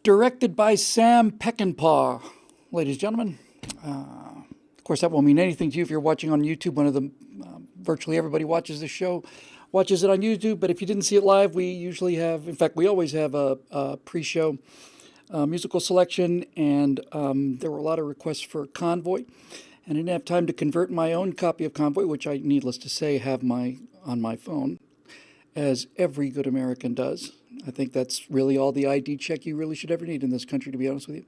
Directed by Sam Peckinpah, ladies and gentlemen. Of course, that won't mean anything to you if you're watching on YouTube. One of the virtually everybody watches this show, watches it on YouTube. But if you didn't see it live, we usually have, in fact, we always have a pre-show musical selection, and there were a lot of requests for Convoy. And I didn't have time to convert my own copy of Convoy, which I, needless to say, have on my phone, as every good American does. I think that's really all the ID check you really should ever need in this country, to be honest with you.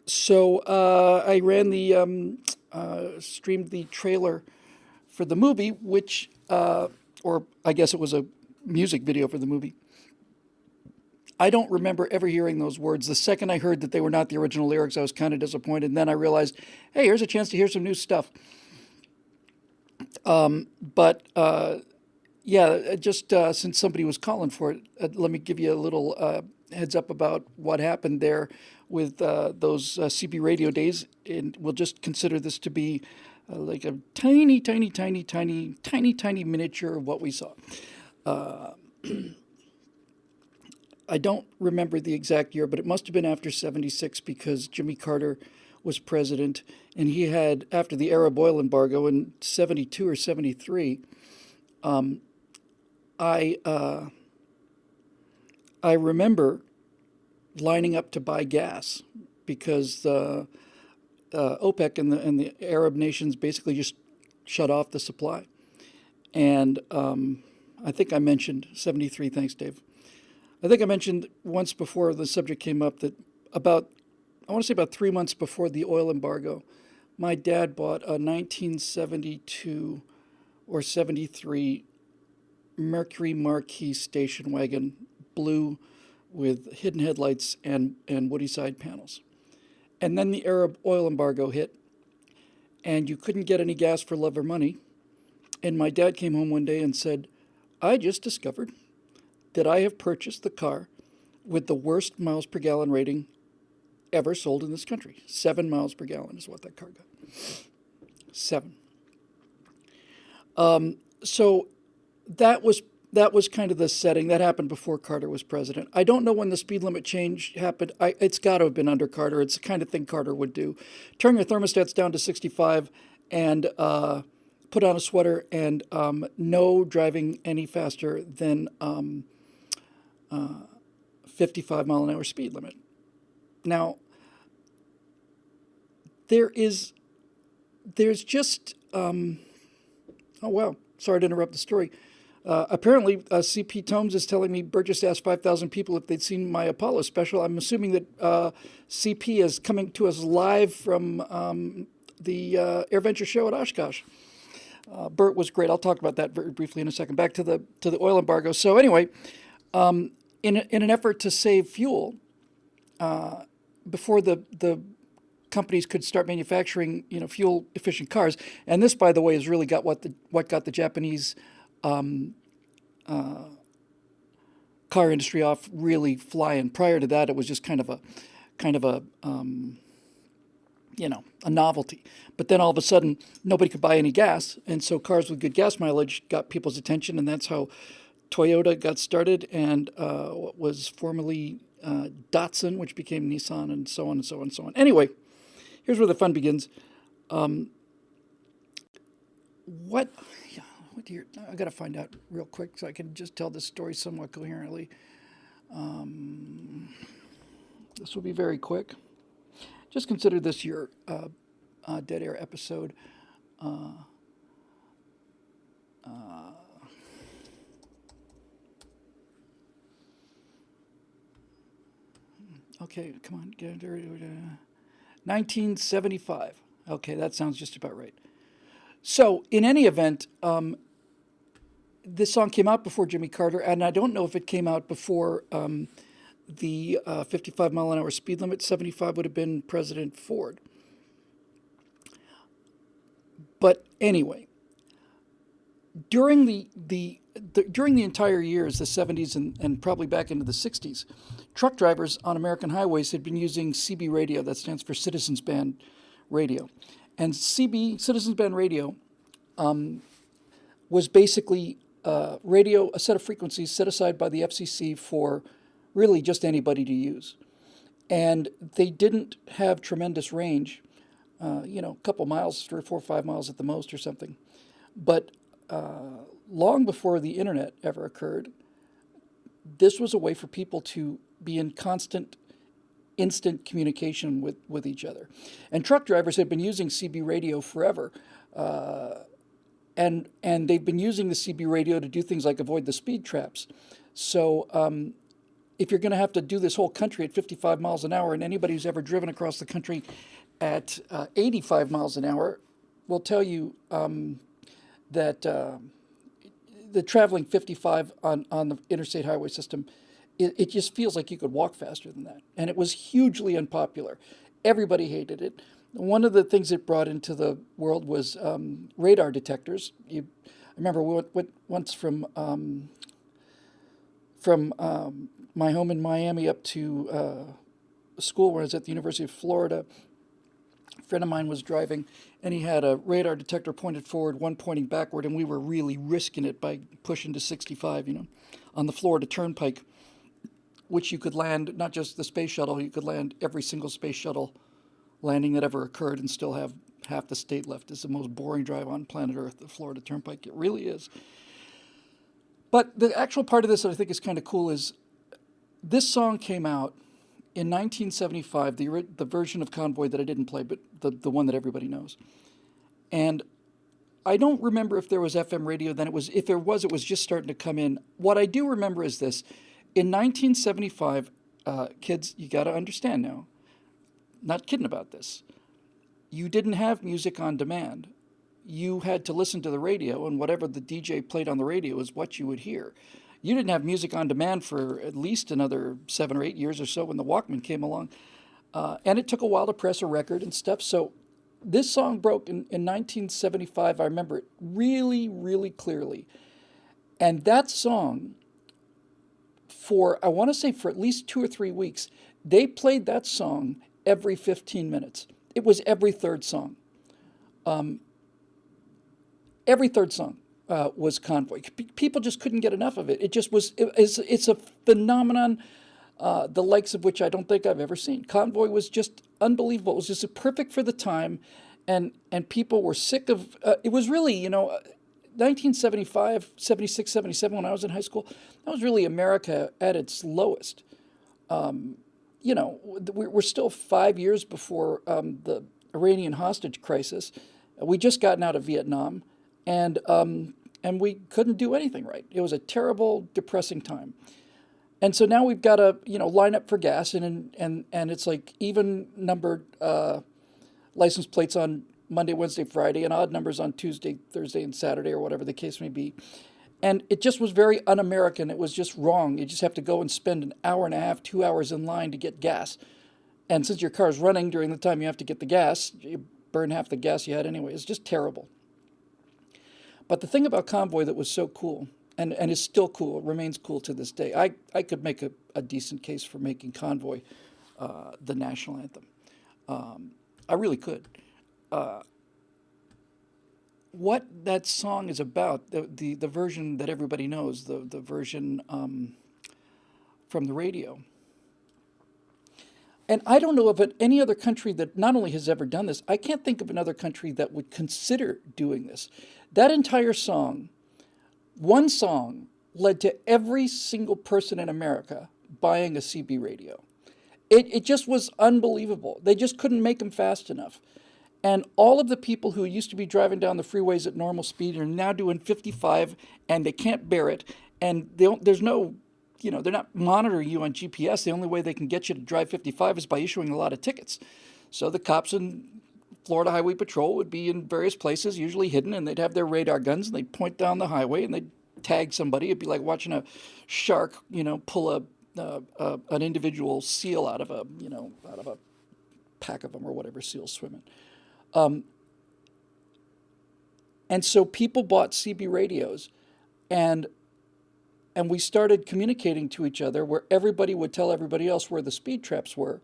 So I ran streamed the trailer for the movie, which, or I guess it was a music video for the movie. I don't remember ever hearing those words. The second I heard that they were not the original lyrics, I was kind of disappointed. And then I realized, hey, here's a chance to hear some new stuff. Yeah, just since somebody was calling for it, let me give you a little heads up about what happened there with those CB radio days. And we'll just consider this to be like a tiny, tiny, tiny, tiny, tiny, tiny miniature of what we saw. I don't remember the exact year, but it must have been after 76 because Jimmy Carter was president, and he had, after the Arab oil embargo in 72 or 73, I remember lining up to buy gas because OPEC and the Arab nations basically just shut off the supply. And I think I mentioned 73, thanks, Dave. I think I mentioned once before the subject came up that I want to say about 3 months before the oil embargo, my dad bought a 1972 or 73 Mercury Marquis station wagon, blue, with hidden headlights and woody side panels. And then the Arab oil embargo hit, and you couldn't get any gas for love or money. And my dad came home one day and said, I just discovered that I have purchased the car with the worst miles per gallon rating ever sold in this country. 7 miles per gallon is what that car got. 7. So that was kind of the setting. That happened before Carter was president. I don't know when the speed limit change happened. It's got to have been under Carter. It's the kind of thing Carter would do. Turn your thermostats down to 65 and put on a sweater, and no driving any faster than 55 mile an hour speed limit. Now, there's just, oh wow, sorry to interrupt the story. Apparently, CP Tomes is telling me Burgess asked 5,000 people if they'd seen my Apollo special. I'm assuming that CP is coming to us live from the AirVenture show at Oshkosh. Bert was great. I'll talk about that very briefly in a second. Back to the oil embargo. So anyway, in an effort to save fuel, before the companies could start manufacturing, fuel efficient cars, and this, by the way, has really got what got the Japanese car industry off really flying. Prior to that, it was just kind of a novelty. But then all of a sudden, nobody could buy any gas, and so cars with good gas mileage got people's attention, and that's how Toyota got started, and what was formerly Datsun, which became Nissan, and so on and so on and so on. Anyway, here's where the fun begins. I got to find out real quick so I can just tell this story somewhat coherently. This will be very quick. Just consider this your Dead Air episode. Okay, come on. 1975. Okay, that sounds just about right. So, in any event, this song came out before Jimmy Carter, and I don't know if it came out before the 55 mile an hour speed limit. 75 would have been President Ford. But anyway, during the entire years, the 70s and probably back into the 60s, truck drivers on American highways had been using CB radio. That stands for Citizens Band Radio. And CB, Citizens Band Radio, was basically a set of frequencies set aside by the FCC for really just anybody to use. And they didn't have tremendous range, a couple miles, 3 or 4 or 5 miles at the most or something. But long before the internet ever occurred, this was a way for people to be in constant, instant communication with each other. And truck drivers had been using CB radio forever. And they've been using the CB radio to do things like avoid the speed traps. So if you're going to have to do this whole country at 55 miles an hour, and anybody who's ever driven across the country at 85 miles an hour will tell you that the traveling 55 on the interstate highway system, it just feels like you could walk faster than that. And it was hugely unpopular. Everybody hated it. One of the things it brought into the world was radar detectors. I remember we went once from my home in Miami up to a school where I was at the University of Florida. A friend of mine was driving, and he had a radar detector pointed forward, one pointing backward, and we were really risking it by pushing to 65, on the Florida Turnpike, which you could land, not just the space shuttle, you could land every single space shuttle landing that ever occurred and still have half the state left. It's the most boring drive on planet Earth, the Florida Turnpike. It really is. But the actual part of this that I think is kind of cool is this song came out in 1975, the version of Convoy that I didn't play, but the one that everybody knows. And I don't remember if there was FM radio then. If there was, it was just starting to come in. What I do remember is this. In 1975, kids, you got to understand now, not kidding about this, you didn't have music on demand. You had to listen to the radio, and whatever the DJ played on the radio is what you would hear. You didn't have music on demand for at least another 7 or 8 years or so when the Walkman came along. And it took a while to press a record and stuff. So this song broke in 1975. I remember it really, really clearly. And that song, I want to say for at least 2 or 3 weeks, they played that song every 15 minutes. It was every third song. Every third song was Convoy. People just couldn't get enough of it. It just was, it's a phenomenon, the likes of which I don't think I've ever seen. Convoy was just unbelievable. It was just perfect for the time, and people were sick of, it was really, 1975, 76, 77, when I was in high school, that was really America at its lowest. We're still 5 years before the Iranian hostage crisis. We just gotten out of Vietnam, and we couldn't do anything right. It was a terrible, depressing time. And so now we've got to, line up for gas, and it's like even numbered license plates on Monday, Wednesday, Friday, and odd numbers on Tuesday, Thursday, and Saturday, or whatever the case may be. And it just was very un-American. It was just wrong. You just have to go and spend an hour and a half, 2 hours in line to get gas. And since your car's running during the time you have to get the gas, you burn half the gas you had anyway. It's just terrible. But the thing about Convoy that was so cool, and is still cool, remains cool to this day, I could make a decent case for making Convoy the national anthem. I really could. What that song is about, the version that everybody knows, the version from the radio. And I don't know of any other country that not only has ever done this, I can't think of another country that would consider doing this. That entire song, one song, led to every single person in America buying a CB radio. It just was unbelievable. They just couldn't make them fast enough. And all of the people who used to be driving down the freeways at normal speed are now doing 55, and they can't bear it. And there's no, they're not monitoring you on GPS. The only way they can get you to drive 55 is by issuing a lot of tickets. So the cops in Florida Highway Patrol would be in various places, usually hidden, and they'd have their radar guns, and they'd point down the highway, and they'd tag somebody. It'd be like watching a shark, pull an individual seal out of a pack of them or whatever seals swim in. And so people bought CB radios, and we started communicating to each other where everybody would tell everybody else where the speed traps were,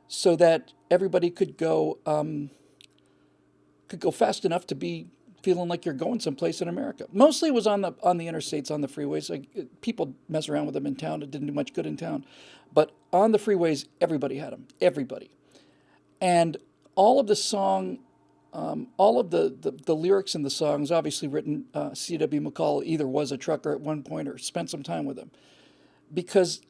so that everybody could go fast enough to be feeling like you're going someplace in America. Mostly it was on the interstates, on the freeways. Like, people mess around with them in town. It didn't do much good in town, but on the freeways, everybody had them. Everybody, and all of the song, all of the lyrics in the songs, obviously written. C.W. McCall either was a trucker at one point or spent some time with him, because,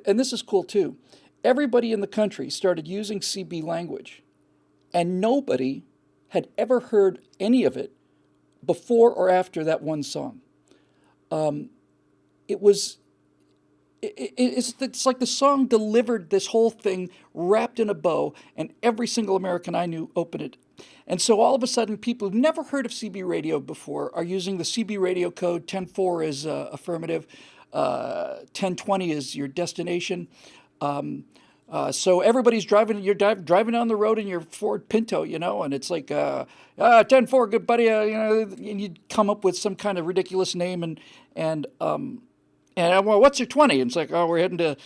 and this is cool too. Everybody in the country started using CB language, and nobody had ever heard any of it before or after that one song. It was, it's like the song delivered this whole thing wrapped in a bow, and every single American I knew opened it. And so all of a sudden, people who've never heard of CB radio before are using the CB radio code. 10-4 is affirmative, 10-20 is your destination. So everybody's driving. You're driving down the road in your Ford Pinto, and it's like 10-4, good buddy, and you come up with some kind of ridiculous name, and well, what's your 20? And it's like, oh, we're heading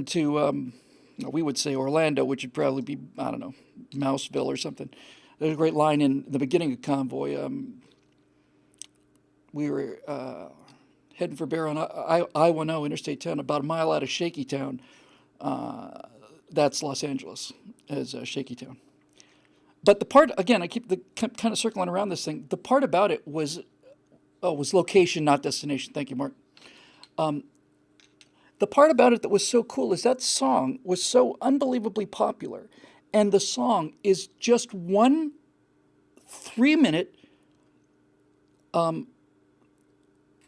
to we would say Orlando, which would probably be, I don't know, Mouseville or something. There's a great line in the beginning of Convoy. We were heading for Bear on I-10, Interstate 10, about a mile out of Shaky Town. That's Los Angeles as Shaky Town. But the part, again, I keep kind of circling around this thing. The part about it was location, not destination. Thank you, Mark. The part about it that was so cool is that song was so unbelievably popular, and the song is just one 3-minute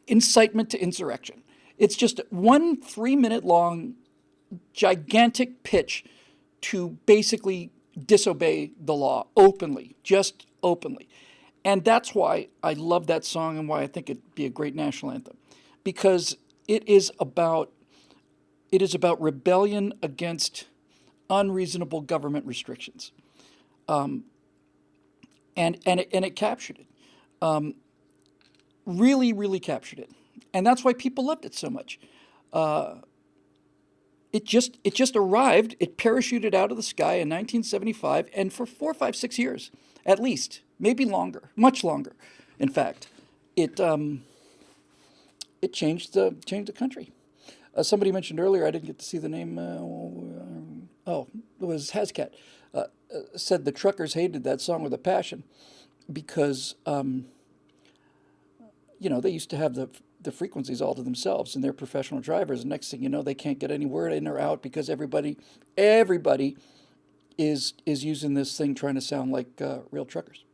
incitement to insurrection. It's just one 3-minute long gigantic pitch to basically disobey the law openly, just openly. And that's why I love that song and why I think it'd be a great national anthem, because it is about rebellion against unreasonable government restrictions, and it captured it, really, really captured it, and that's why people loved it so much. It just arrived. It parachuted out of the sky in 1975, and for 4, 5, 6 years, at least, maybe longer, much longer, in fact, it changed the country. Somebody mentioned earlier, I didn't get to see the name. It was Hascat. Said the truckers hated that song with a passion because they used to have the frequencies all to themselves, and they're professional drivers. And next thing you know, they can't get any word in or out because everybody is using this thing trying to sound like real truckers.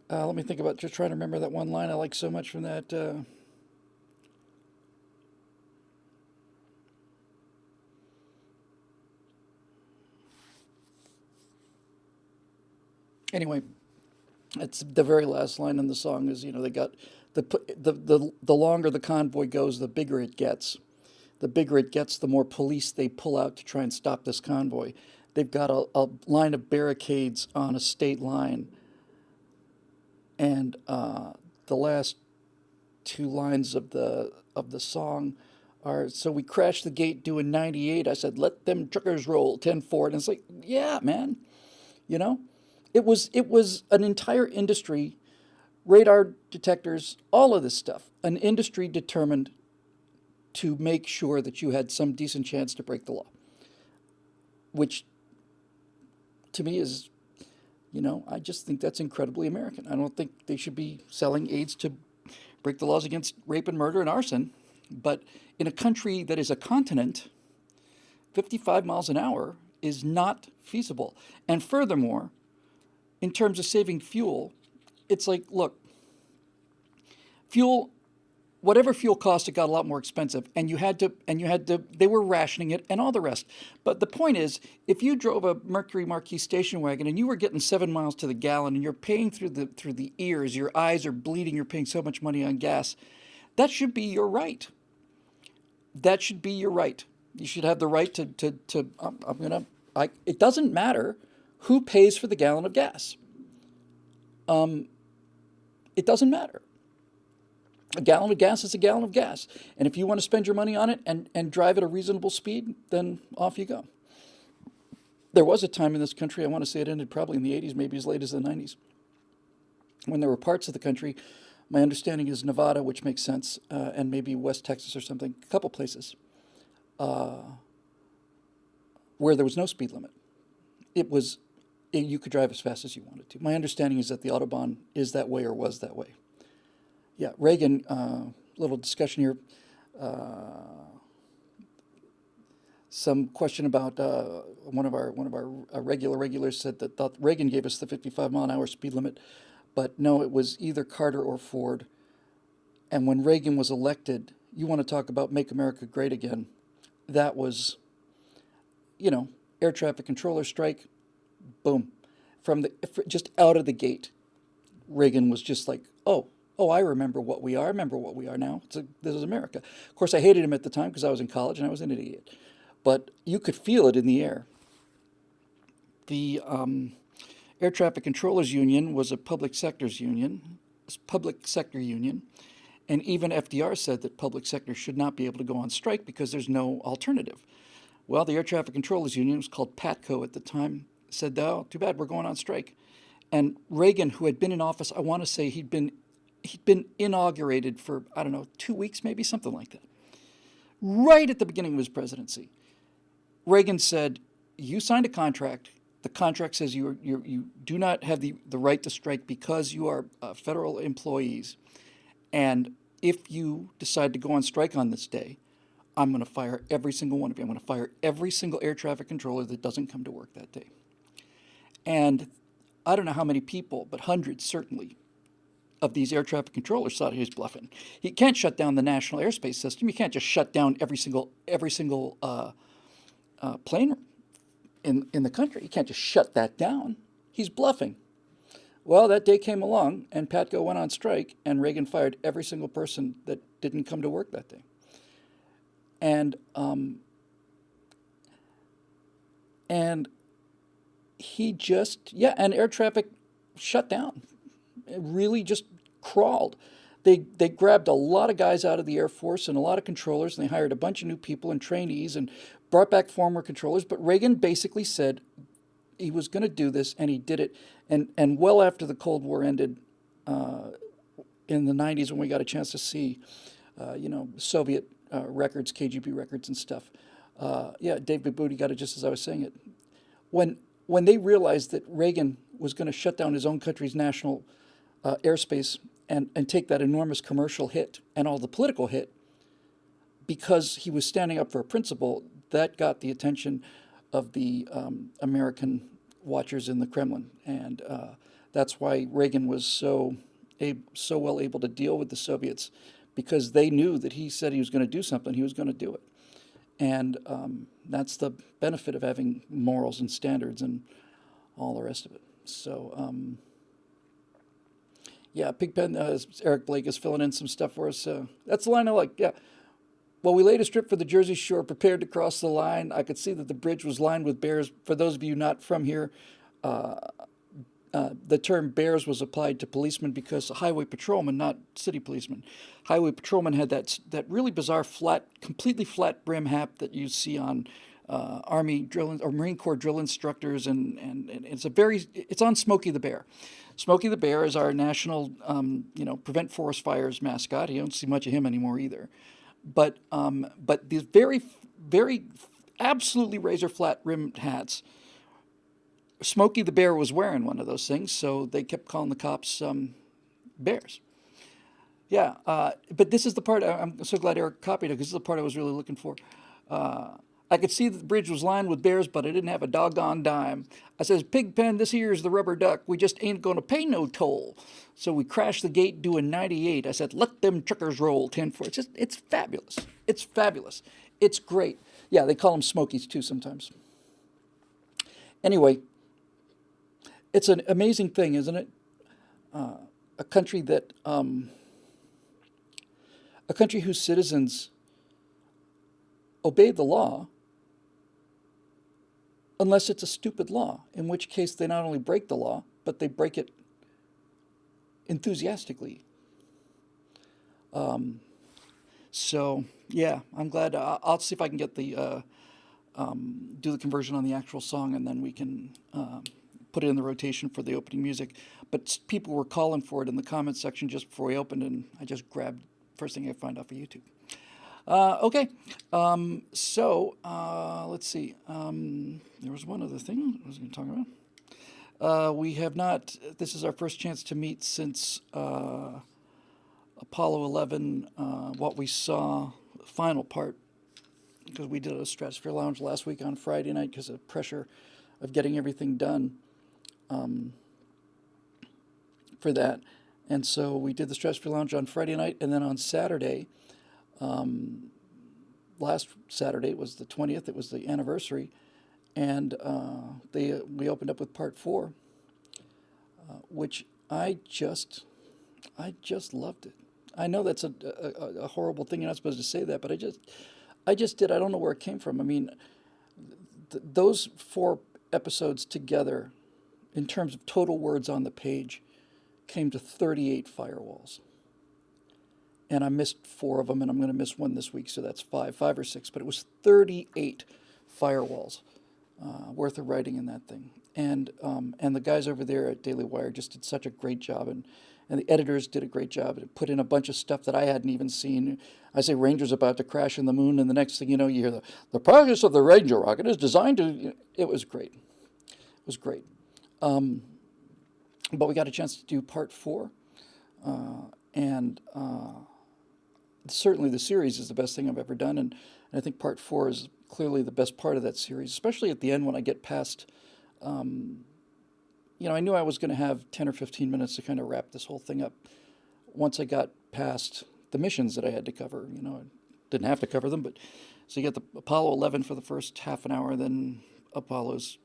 Let me think about just trying to remember that one line I like so much from that. Anyway, it's the very last line in the song is, they got the longer the convoy goes, the bigger it gets. The bigger it gets, the more police they pull out to try and stop this convoy. They've got a line of barricades on a state line. And the last 2 lines of the song are, so we crashed the gate doing 98. I said, let them truckers roll 10-4. And it's like, yeah, man, it was an entire industry, radar detectors, all of this stuff, an industry determined to make sure that you had some decent chance to break the law, which to me is, I just think that's incredibly American. I don't think they should be selling aids to break the laws against rape and murder and arson. But in a country that is a continent, 55 miles an hour is not feasible. And furthermore, in terms of saving fuel, it's like, look, fuel, whatever fuel cost, it got a lot more expensive, and they were rationing it and all the rest. But the point is, if you drove a Mercury Marquis station wagon and you were getting 7 miles to the gallon and you're paying through the ears, your eyes are bleeding, you're paying so much money on gas, that should be your right. That should be your right. You should have the right it doesn't matter who pays for the gallon of gas. It doesn't matter. A gallon of gas is a gallon of gas. And if you want to spend your money on it and drive at a reasonable speed, then off you go. There was a time in this country, I want to say it ended probably in the 80s, maybe as late as the 90s, when there were parts of the country, my understanding is Nevada, which makes sense, and maybe West Texas or something, a couple places, where there was no speed limit. It was, you could drive as fast as you wanted to. My understanding is that the Autobahn is that way or was that way. Yeah, Reagan, little discussion here. Some question about one of our regulars said that thought Reagan gave us the 55-mile-an-hour speed limit, but no, it was either Carter or Ford. And when Reagan was elected, you want to talk about make America great again? That was, air traffic controller strike, boom, just out of the gate. Reagan was just like, oh, I remember what we are. I remember what we are now. This is America. Of course, I hated him at the time because I was in college and I was an idiot. But you could feel it in the air. The Air Traffic Controllers Union was a public sector union, and even FDR said that public sector should not be able to go on strike because there's no alternative. Well, the Air Traffic Controllers Union, was called PATCO at the time, said, oh, too bad, we're going on strike. And Reagan, who had been in office, I want to say he'd been inaugurated for, I don't know, 2 weeks, maybe, something like that. Right at the beginning of his presidency, Reagan said, you signed a contract. The contract says you do not have the right to strike because you are federal employees. And if you decide to go on strike on this day, I'm going to fire every single one of you. I'm going to fire every single air traffic controller that doesn't come to work that day. And I don't know how many people, but hundreds certainly, of these air traffic controllers thought he was bluffing. You can't shut down the national airspace system. You can't just shut down every single plane in the country. You can't just shut that down. He's bluffing. Well, that day came along, and PATCO went on strike, and Reagan fired every single person that didn't come to work that day. And he just, and air traffic shut down. It really just crawled. They grabbed a lot of guys out of the Air Force and a lot of controllers, and they hired a bunch of new people and trainees and brought back former controllers. But Reagan basically said he was going to do this, and he did it. And well after the Cold War ended, in the 90s, when we got a chance to see, Soviet records, KGB records and stuff. David Booty got it just as I was saying it. When they realized that Reagan was going to shut down his own country's national airspace and take that enormous commercial hit and all the political hit because he was standing up for a principle, that got the attention of the American watchers in the Kremlin. And that's why Reagan was so well able to deal with the Soviets, because they knew that he said he was going to do something, he was going to do it. And that's the benefit of having morals and standards and all the rest of it. So, Pigpen, Eric Blake is filling in some stuff for us. That's the line I like, yeah. Well, we laid a strip for the Jersey Shore, prepared to cross the line. I could see that the bridge was lined with bears. For those of you not from here, the term bears was applied to policemen because highway patrolmen, not city policemen. Highway patrolmen had that really bizarre completely flat brim hat that you see on Army drill or Marine Corps drill instructors, and it's on Smokey the Bear. Smokey the Bear is our national, prevent forest fires mascot. You don't see much of him anymore either. But these very, very absolutely razor flat rimmed hats. Smokey the Bear was wearing one of those things, so they kept calling the cops bears. Yeah, but this is the part, I'm so glad Eric copied it, because this is the part I was really looking for. I could see that the bridge was lined with bears, but I didn't have a doggone dime. I says, Pigpen, this here is the rubber duck. We just ain't going to pay no toll. So we crashed the gate doing 98. I said, let them truckers roll 10-4. It's fabulous. It's fabulous. It's great. Yeah, they call them Smokies too sometimes. Anyway, it's an amazing thing, isn't it? A country whose citizens obey the law, unless it's a stupid law, in which case they not only break the law, but they break it enthusiastically. So, yeah, I'm glad. I'll see if I can get the do the conversion on the actual song, and then we can put it in the rotation for the opening music. But people were calling for it in the comments section just before we opened, and I just grabbed first thing I find off of YouTube. Okay, let's see. There was one other thing I was going to talk about. We have not, this is our first chance to meet since Apollo 11, what we saw, final part, because we did a Stratosphere Lounge last week on Friday night because of pressure of getting everything done for that. And so we did the Stratosphere Lounge on Friday night, and then on Saturday, last Saturday was the 20th, it was the anniversary, and we opened up with part 4, which I just loved it. I know that's a horrible thing. You're not supposed to say that, but I just did. I don't know where it came from. I mean, those 4 episodes together, in terms of total words on the page, came to 38 firewalls. And I missed 4 of them, and I'm going to miss one this week, so that's 5 or 6. But it was 38 firewalls worth of writing in that thing. And the guys over there at Daily Wire just did such a great job, and the editors did a great job. It put in a bunch of stuff that I hadn't even seen. I say Ranger's about to crash in the moon, and the next thing you know, you hear the progress of the Ranger rocket is designed to. It was great. It was great. But we got a chance to do part 4, and certainly the series is the best thing I've ever done, and I think part 4 is clearly the best part of that series, especially at the end when I get past. I knew I was going to have 10 or 15 minutes to kind of wrap this whole thing up. Once I got past the missions that I had to cover, I didn't have to cover them, but so you get the Apollo 11 for the first half an hour, then Apollos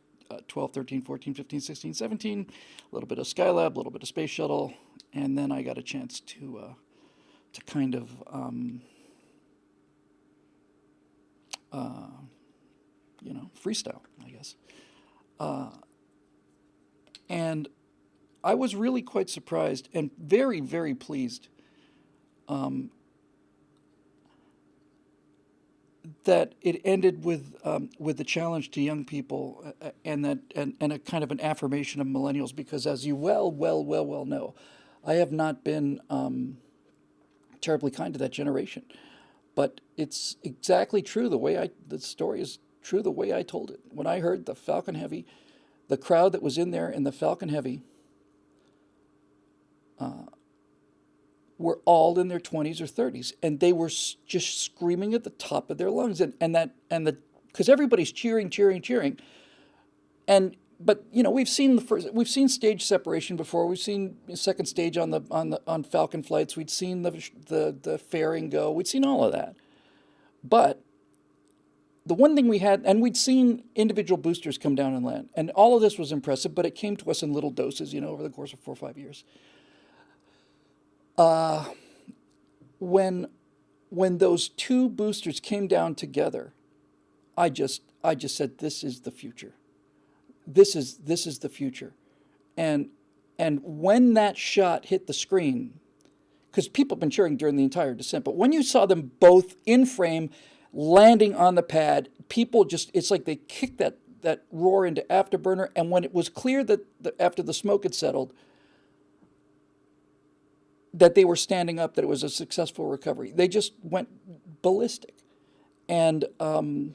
12, 13, 14, 15, 16, 17, a little bit of Skylab, a little bit of Space Shuttle, and then I got a chance to kind of freestyle, I guess. And I was really quite surprised and very, very pleased that it ended with the challenge to young people, and a kind of an affirmation of millennials, because as you well know, I have not been terribly kind to that generation, but it's exactly true the story is true the way I told it. When I heard the Falcon Heavy, the crowd that was in there in the Falcon Heavy were all in their 20s or 30s, and they were just screaming at the top of their lungs, because everybody's cheering, but we've seen stage separation before. We've seen second stage on Falcon flights. We'd seen the fairing go. We'd seen all of that, but the one thing we had, and we'd seen individual boosters come down and land, and all of this was impressive, but it came to us in little doses, over the course of 4 or 5 years. When those 2 boosters came down together, I just said, this is the future. This is the future. And when that shot hit the screen, because people have been cheering during the entire descent, but when you saw them both in frame, landing on the pad, people it's like they kicked that roar into afterburner, and when it was clear that after the smoke had settled, that they were standing up, that it was a successful recovery, they just went ballistic. And I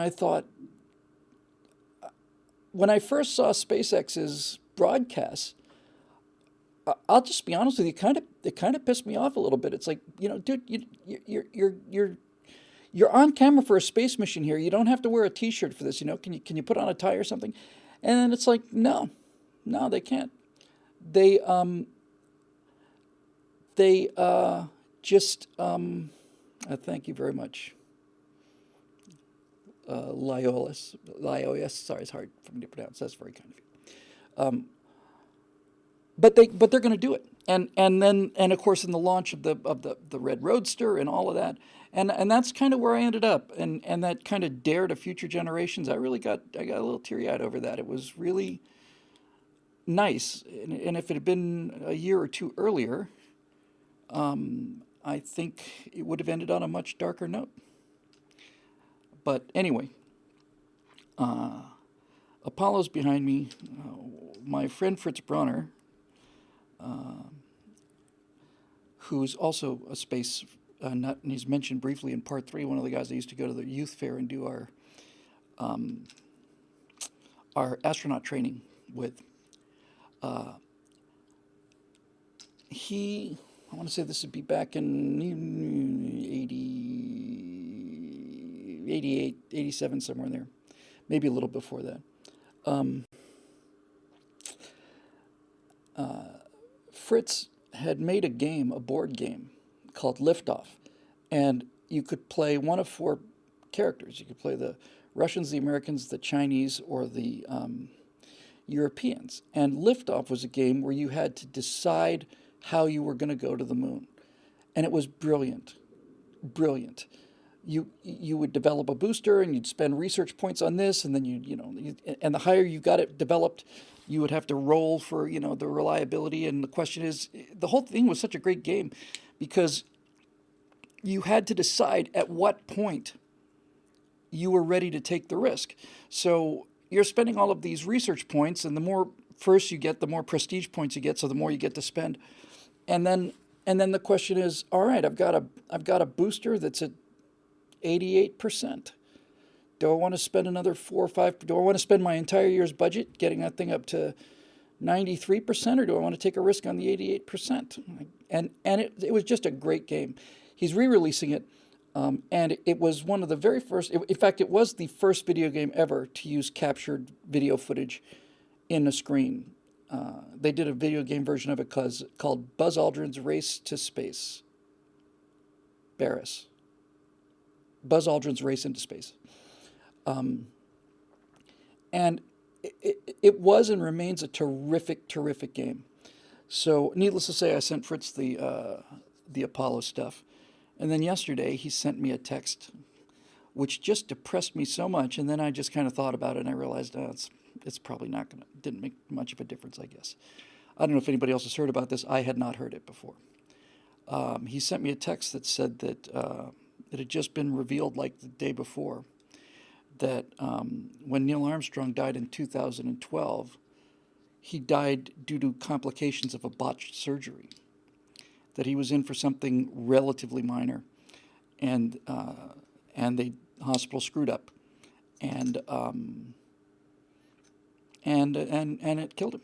thought, when I first saw SpaceX's broadcasts, I'll just be honest with you, it kind of pissed me off a little bit. It's like, dude, you're on camera for a space mission here. You don't have to wear a T-shirt for this. Can you put on a tie or something? And then it's like, no, they can't. They thank you very much, Liolis. Sorry, it's hard for me to pronounce. That's very kind of you. But they're going to do it, and then of course in the launch of the Red Roadster and all of that, and that's kind of where I ended up, and that kind of dare to future generations. I got a little teary eyed over that. It was really nice, and if it had been a year or 2 earlier, I think it would have ended on a much darker note. But anyway, Apollo's behind me. My friend Fritz Bronner, who's also a space nut, and he's mentioned briefly in part 3, one of the guys I used to go to the youth fair and do our astronaut training with. I want to say this would be back in 88, 87, somewhere in there. Maybe a little before that. Fritz had made a board game called Liftoff, and you could play one of 4 characters. You could play the Russians, the Americans, the Chinese, or the Europeans. And Liftoff was a game where you had to decide how you were going to go to the moon, and it was brilliant, brilliant. You would develop a booster, and you'd spend research points on this, and then and the higher you got it developed, you would have to roll for the reliability. And the question is, the whole thing was such a great game because you had to decide at what point you were ready to take the risk. So you're spending all of these research points, and the more first you get, the more prestige points you get, so the more you get to spend. And then the question is, all right, I've got a booster that's at 88%. Do I want to spend another 4 or 5? Do I want to spend my entire year's budget getting that thing up to 93%, or do I want to take a risk on the 88%? And it was just a great game. He's re-releasing it, and it was one of the very first. In fact, it was the first video game ever to use captured video footage in a screen. They did a video game version of it called Buzz Aldrin's Race to Space. Barris. Buzz Aldrin's Race into Space. And it was and remains a terrific, terrific game. So, needless to say, I sent Fritz the Apollo stuff. And then yesterday, he sent me a text, which just depressed me so much. And then I just kind of thought about it, and I realized it's probably didn't make much of a difference, I guess. I don't know if anybody else has heard about this. I had not heard it before. He sent me a text that said that it had just been revealed like the day before that when Neil Armstrong died in 2012, he died due to complications of a botched surgery, that he was in for something relatively minor, and the hospital screwed up, and it killed him,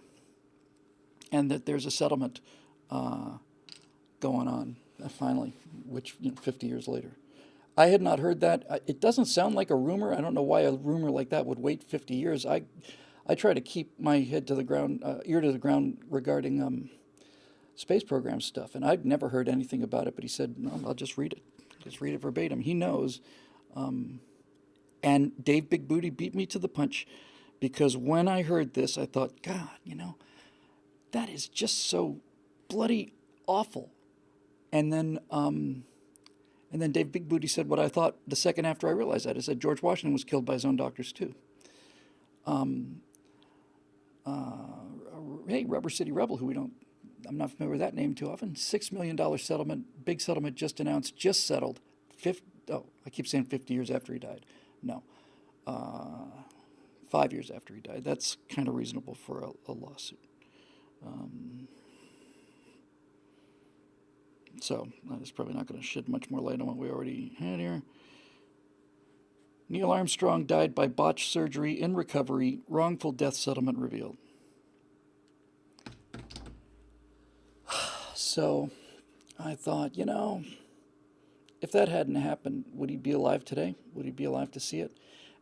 and that there's a settlement going on finally, which 50 years later. I had not heard that. It doesn't sound like a rumor. I don't know why a rumor like that would wait 50 years. I try to keep my head to the ground, ear to the ground regarding space program stuff, and I'd never heard anything about it. But he said, "No, I'll just read it. Just read it verbatim." He knows. And Dave Big Booty beat me to the punch, because when I heard this, I thought, God, that is just so bloody awful. And then Dave Big Booty said what I thought the second after I realized that. I said George Washington was killed by his own doctors too. Hey, Rubber City Rebel, I'm not familiar with that name too often. $6 million settlement, big settlement just announced, just settled. I keep saying 50 years after he died. No, 5 years after he died. That's kind of reasonable for a lawsuit. So that's probably not going to shed much more light on what we already had here. Neil Armstrong died by botched surgery in recovery. Wrongful death settlement revealed. So I thought, if that hadn't happened, would he be alive today? Would he be alive to see it?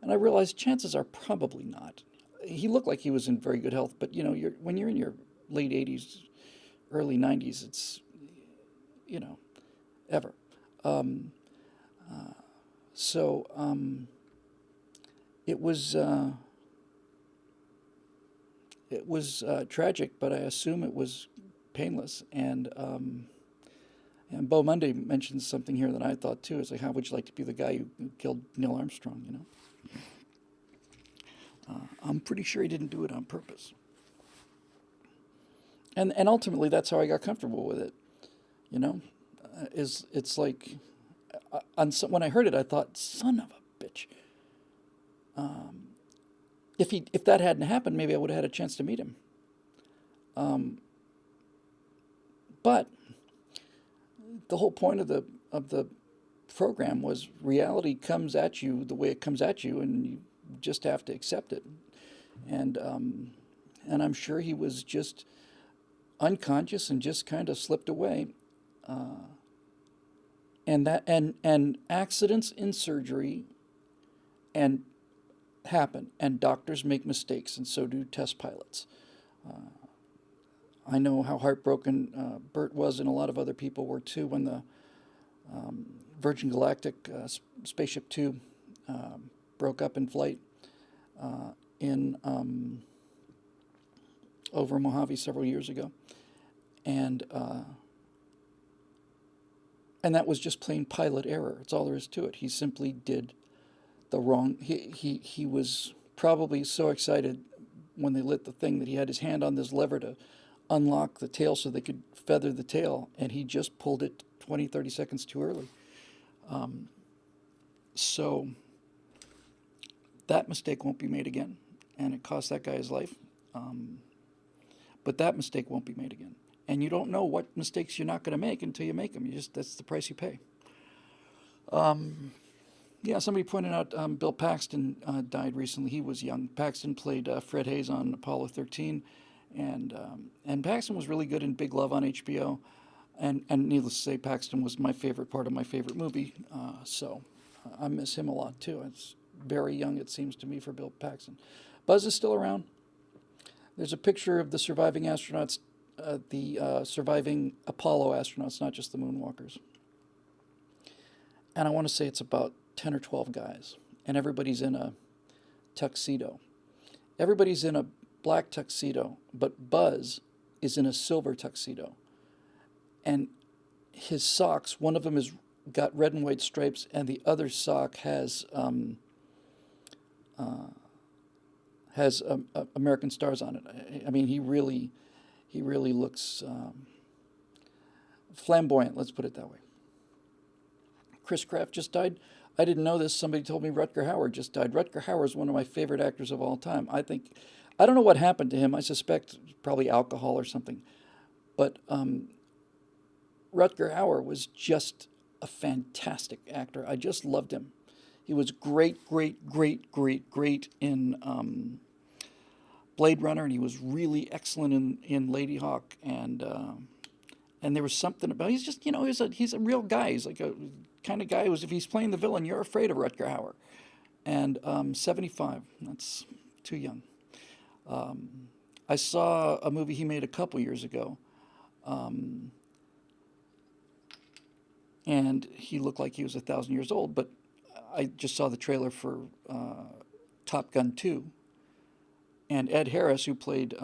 And I realized chances are probably not. He looked like he was in very good health, but when you're in your late 80s, early 90s, it's ever. It was tragic, but I assume it was painless. And Bo Monday mentions something here that I thought too. It's like, how would you like to be the guy who killed Neil Armstrong? I'm pretty sure he didn't do it on purpose. And ultimately, that's how I got comfortable with it. It's like, when I heard it, I thought, son of a bitch, If that hadn't happened, maybe I would have had a chance to meet him. But the whole point of the program was reality comes at you the way it comes at you, and you just have to accept it. And and I'm sure he was just unconscious and just kind of slipped away. And accidents in surgery and happen, and doctors make mistakes, and so do test pilots. I know how heartbroken Bert was, and a lot of other people were too, when the Virgin Galactic Spaceship Two broke up in flight in over Mojave several years ago, and that was just plain pilot error. That's all there is to it. He simply did the wrong. He was probably so excited when they lit the thing that he had his hand on this lever to unlock the tail so they could feather the tail, and he just pulled it 20, 30 seconds too early. So that mistake won't be made again, and it cost that guy his life. But that mistake won't be made again. And you don't know what mistakes you're not going to make until you make them. That's the price you pay. Yeah, somebody pointed out Bill Paxton died recently. He was young. Paxton played Fred Hayes on Apollo 13, and Paxton was really good in Big Love on HBO. And needless to say, Paxton was my favorite part of my favorite movie. So I miss him a lot too. It's very young, it seems to me, for Bill Paxton. Buzz is still around. There's a picture of the surviving astronauts, the surviving Apollo astronauts, not just the moonwalkers. And I want to say it's about 10 or 12 guys, and everybody's in a tuxedo. Everybody's in a black tuxedo, but Buzz is in a silver tuxedo. And his socks, one of them has got red and white stripes, and the other sock has American stars on it. I mean, he really looks flamboyant. Let's put it that way. Chris Kraft just died. I didn't know this. Somebody told me Rutger Hauer just died. Rutger Hauer is one of my favorite actors of all time. I don't know what happened to him. I suspect probably alcohol or something. But Rutger Hauer was just a fantastic actor. I just loved him. He was great in Blade Runner, and he was really excellent in Lady Hawk. And there was something about, he's just, he's a real guy. He's like a kind of guy who's, if he's playing the villain, you're afraid of Rutger Hauer. And 75, that's too young. I saw a movie he made a couple years ago, and he looked like he was 1,000 years old, but I just saw the trailer for Top Gun 2, and Ed Harris, who played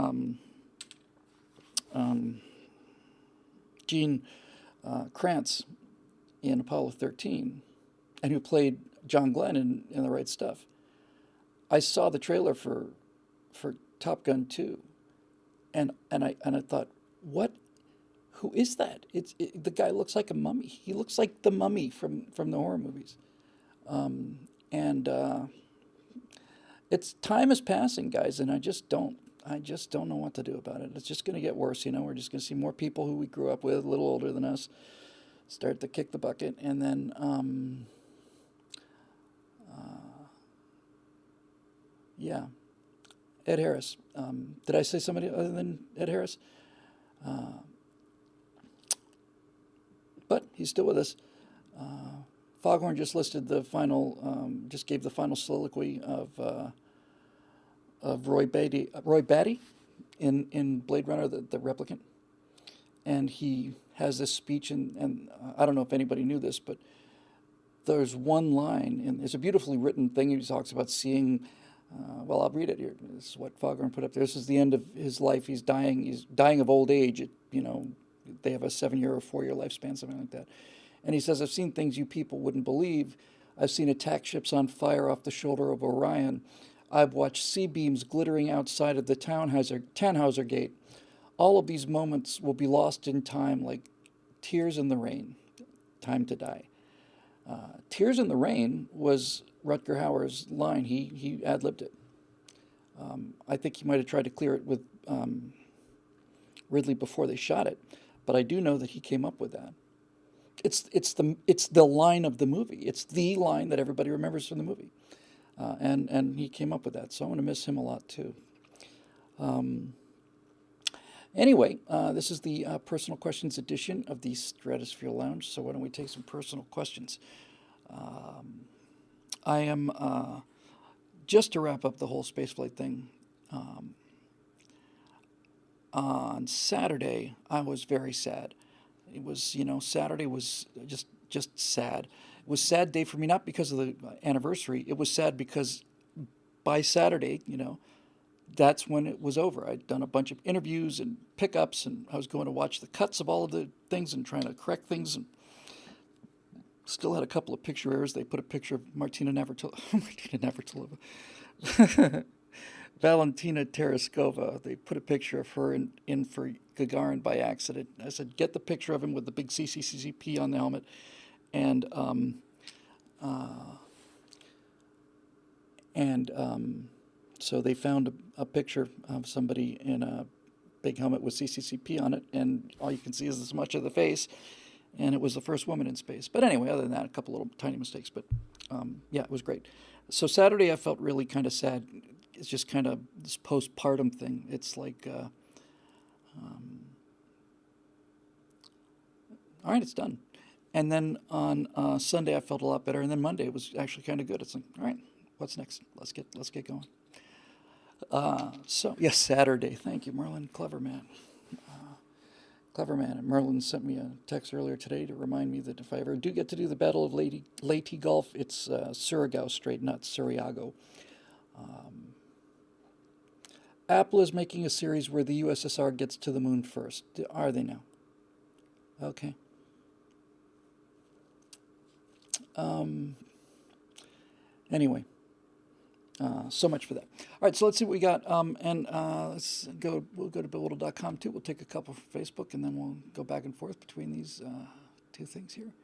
Gene Kranz in Apollo 13, and who played John Glenn in The Right Stuff. I saw the trailer for Top Gun 2, and I thought, what? Who is that? The guy looks like a mummy. He looks like the mummy from the horror movies. It's time is passing, guys, and I just don't know what to do about it. It's just going to get worse. We're just going to see more people who we grew up with, a little older than us, start to kick the bucket, and then yeah, Ed Harris. Did I say somebody other than Ed Harris? But he's still with us. Foghorn just listed the final, just gave the final soliloquy of Roy Batty in Blade Runner, the replicant. And he has this speech, and I don't know if anybody knew this, but there's one line, and it's a beautifully written thing. He talks about seeing, well, I'll read it here. This is what Foghorn put up there. This is the end of his life. He's dying of old age. They have a 7-year or 4-year lifespan, something like that. And he says, I've seen things you people wouldn't believe. I've seen attack ships on fire off the shoulder of Orion. I've watched C-beams glittering outside of the Tannhauser Gate. All of these moments will be lost in time like tears in the rain. Time to die. Tears in the Rain was Rutger Hauer's line. He ad-libbed it. I think he might have tried to clear it with Ridley before they shot it, but I do know that he came up with that. It's the line of the movie. It's the line that everybody remembers from the movie, and he came up with that. So I'm going to miss him a lot too. Anyway, this is the personal questions edition of the Stratosphere Lounge. So why don't we take some personal questions? I am just to wrap up the whole spaceflight thing. On Saturday, I was very sad. It was, Saturday was just sad. It was a sad day for me, not because of the anniversary. It was sad because by Saturday, that's when it was over. I'd done a bunch of interviews and pickups, and I was going to watch the cuts of all of the things and trying to correct things, and still had a couple of picture errors. They put a picture of Martina Navratilova, Valentina Tereskova. They put a picture of her in for Gagarin by accident. I said, get the picture of him with the big CCCP on the helmet, and so they found a picture of somebody in a big helmet with CCCP on it, and all you can see is this much of the face, and it was the first woman in space. But anyway, other than that, a couple little tiny mistakes, but yeah, it was great. So Saturday I felt really kind of sad. It's just kind of this postpartum thing. It's like, all right, it's done. And then on Sunday I felt a lot better, and then Monday it was actually kind of good. It's like, all right, what's next? Let's get going. So yes, Saturday. Thank you, Merlin. Clever man. Clever man. And Merlin sent me a text earlier today to remind me that if I ever do get to do the Battle of Leyte Gulf, it's Surigao Strait, not Suriago. Apple is making a series where the USSR gets to the moon first. Are they now? Okay. Anyway, so much for that. All right, so let's see what we got. Let's go. We'll go to BillWhittle.com too. We'll take a couple from Facebook, and then we'll go back and forth between these two things here.